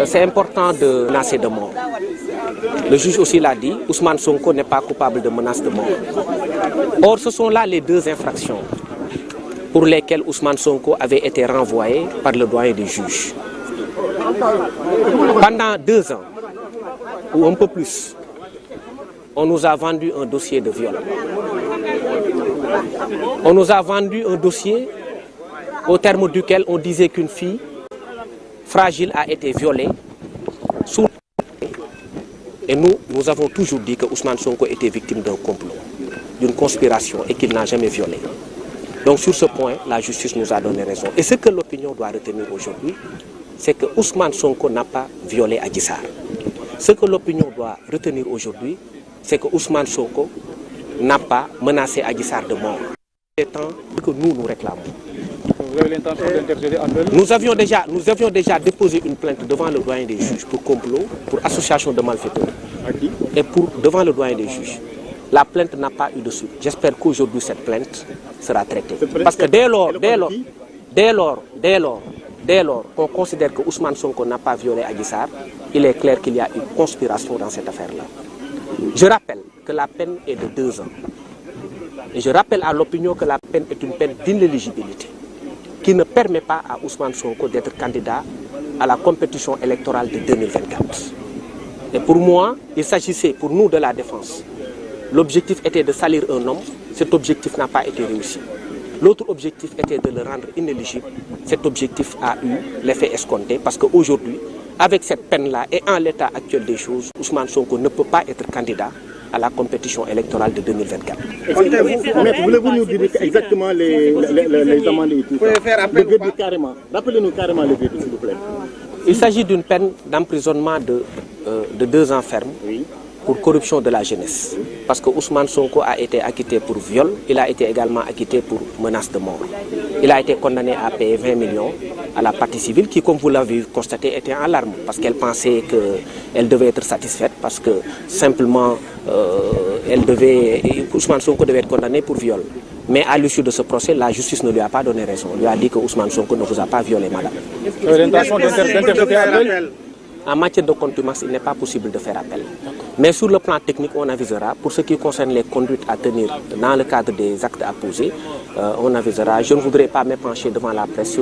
c'est important de menacer de mort. Le juge aussi l'a dit, Ousmane Sonko n'est pas coupable de menace de mort. Or, ce sont là les deux infractions pour lesquelles Ousmane Sonko avait été renvoyé par le doyen des juges. Pendant 2 ans, ou un peu plus, on nous a vendu un dossier de viol. On nous a vendu un dossier au terme duquel on disait qu'une fille fragile a été violée sous. Et nous avons toujours dit que Ousmane Sonko était victime d'un complot, d'une conspiration et qu'il n'a jamais violé. Donc sur ce point, la justice nous a donné raison. Et ce que l'opinion doit retenir aujourd'hui, c'est que Ousmane Sonko n'a pas violé Adji Sarr. Ce que l'opinion doit retenir aujourd'hui, c'est que Ousmane Sonko n'a pas menacé Adji Sarr de mort. C'est temps que nous réclamons. Vous avez l'intention d'interjeter appel? Nous avions déjà déposé une plainte devant le doyen des juges pour complot, pour association de malfaiteurs. Et devant le doyen des juges. La plainte n'a pas eu de suite. J'espère qu'aujourd'hui cette plainte sera traitée. Parce que dès lors qu'on considère que Ousmane Sonko n'a pas violé Adji Sarr, il est clair qu'il y a une conspiration dans cette affaire-là. Je rappelle que la peine est de 2 ans. Et je rappelle à l'opinion que la peine est une peine d'inéligibilité qui ne permet pas à Ousmane Sonko d'être candidat à la compétition électorale de 2024. Et pour moi, il s'agissait pour nous de la défense. L'objectif était de salir un homme, cet objectif n'a pas été réussi. L'autre objectif était de le rendre inéligible. Cet objectif a eu l'effet escompté parce qu'aujourd'hui, avec cette peine-là et en l'état actuel des choses, Ousmane Sonko ne peut pas être candidat à la compétition électorale de 2024. Voulez-vous nous dire exactement les amendes et tout ça? Rappelez-nous carrément les vertus, s'il vous plaît. Il s'agit d'une peine d'emprisonnement de 2 ans ferme. Oui. Pour corruption de la jeunesse. Parce que Ousmane Sonko a été acquitté pour viol, il a été également acquitté pour menace de mort. Il a été condamné à payer 20 millions à la partie civile qui, comme vous l'avez constaté, était en larmes parce qu'elle pensait qu'elle devait être satisfaite parce que simplement Ousmane Sonko devait être condamné pour viol. Mais à l'issue de ce procès, la justice ne lui a pas donné raison. Elle lui a dit que Ousmane Sonko ne vous a pas violé, madame. En matière de contumace, il n'est pas possible de faire appel. Mais sur le plan technique, on avisera. Pour ce qui concerne les conduites à tenir dans le cadre des actes à poser, on avisera. Je ne voudrais pas m'épancher devant la presse sur des